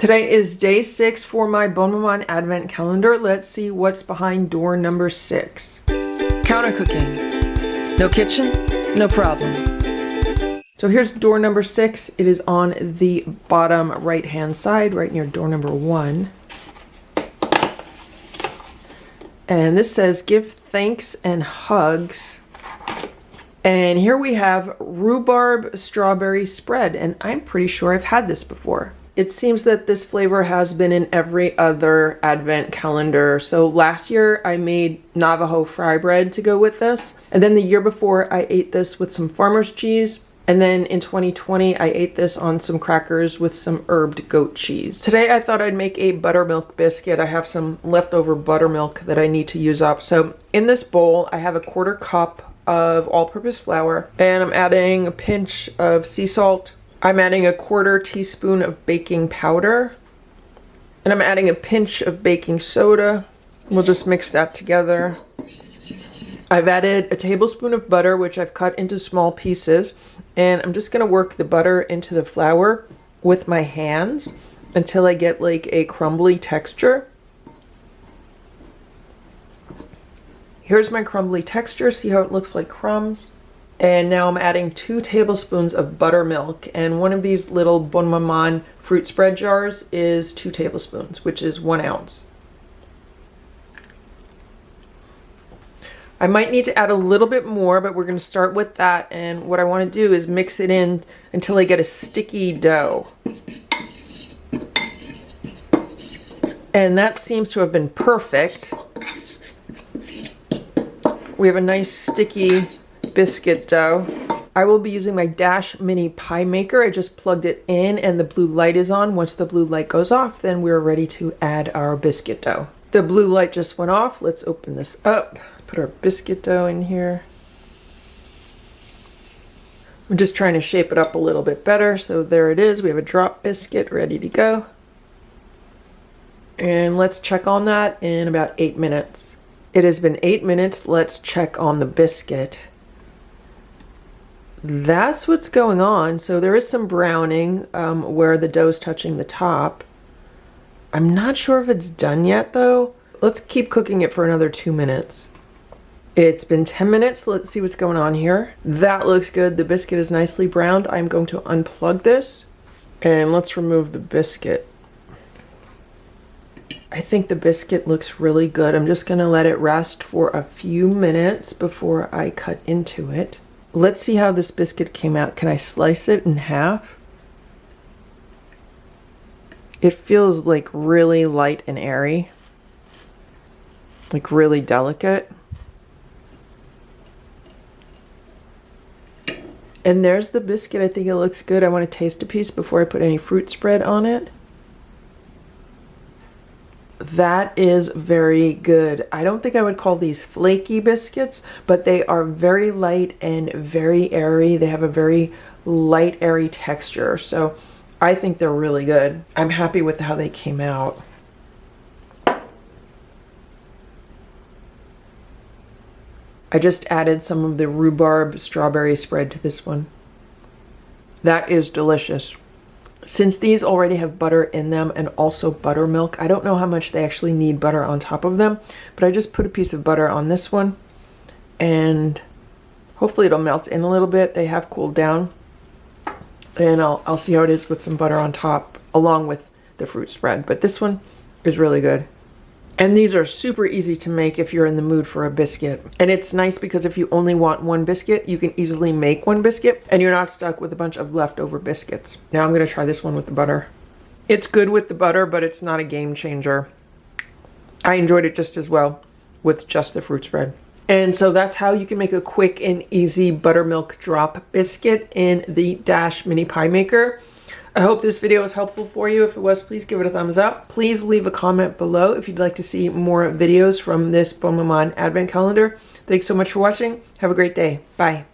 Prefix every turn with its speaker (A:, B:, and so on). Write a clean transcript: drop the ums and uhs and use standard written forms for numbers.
A: Today is day 6 for my Bonne Maman advent calendar. Let's see what's behind door number 6. Counter cooking. No kitchen, no problem. So here's door number 6. It is on the bottom right hand side, right near door number 1. And this says give thanks and hugs. And here we have rhubarb strawberry spread, and I'm pretty sure I've had this before. It seems that this flavor has been in every other advent calendar. So last year I made Navajo fry bread to go with this. And then the year before I ate this with some farmer's cheese. And then in 2020 I ate this on some crackers with some herbed goat cheese. Today I thought I'd make a buttermilk biscuit. I have some leftover buttermilk that I need to use up. So in this bowl I have a 1/4 cup of all-purpose flour, and I'm adding a pinch of sea salt. I'm adding a 1/4 teaspoon of baking powder, and I'm adding a pinch of baking soda. We'll just mix that together. I've added a tablespoon of butter, which I've cut into small pieces, and I'm just gonna work the butter into the flour with my hands until I get like a crumbly texture. Here's my crumbly texture. See how it looks like crumbs? And now I'm adding 2 tablespoons of buttermilk, and one of these little Bonne Maman fruit spread jars is 2 tablespoons, which is 1 ounce. I might need to add a little bit more, but we're going to start with that, and what I want to do is mix it in until I get a sticky dough. And that seems to have been perfect. We have a nice sticky biscuit dough. I will be using my Dash mini pie maker. I just plugged it in and the blue light is on. Once the blue light goes off, then we're ready to add our biscuit dough. The blue light just went off. Let's open this up. Let's put our biscuit dough in here. I'm just trying to shape it up a little bit better. So there it is. We have a drop biscuit ready to go. And let's check on that in about 8 minutes. It has been 8 minutes. Let's check on the biscuit. That's what's going on. So there is some browning where the dough is touching the top. I'm not sure if it's done yet though. Let's keep cooking it for another 2 minutes. It's been 10 minutes. Let's see what's going on here. That looks good. The biscuit is nicely browned. I'm going to unplug this and let's remove the biscuit. I think the biscuit looks really good. I'm just gonna let it rest for a few minutes before I cut into it. Let's see how this biscuit came out. Can I slice it in half? It feels like really light and airy, like really delicate. And there's the biscuit. I think it looks good. I want to taste a piece before I put any fruit spread on it. That is very good. I don't think I would call these flaky biscuits, but they are very light and very airy. They have a very light, airy texture. So I think they're really good. I'm happy with how they came out. I just added some of the rhubarb strawberry spread to this one. That is delicious. Since these already have butter in them and also buttermilk, I don't know how much they actually need butter on top of them, but I just put a piece of butter on this one and hopefully it'll melt in a little bit. They have cooled down, and I'll see how it is with some butter on top along with the fruit spread. But this one is really good. And these are super easy to make if you're in the mood for a biscuit. And it's nice because if you only want one biscuit, you can easily make one biscuit and you're not stuck with a bunch of leftover biscuits. Now I'm gonna try this one with the butter. It's good with the butter, but it's not a game changer. I enjoyed it just as well with just the fruit spread. And so that's how you can make a quick and easy buttermilk drop biscuit in the Dash mini pie maker. I hope this video was helpful for you. If it was, please give it a thumbs up. Please leave a comment below if you'd like to see more videos from this Bonne Maman advent calendar. Thanks so much for watching. Have a great day. Bye.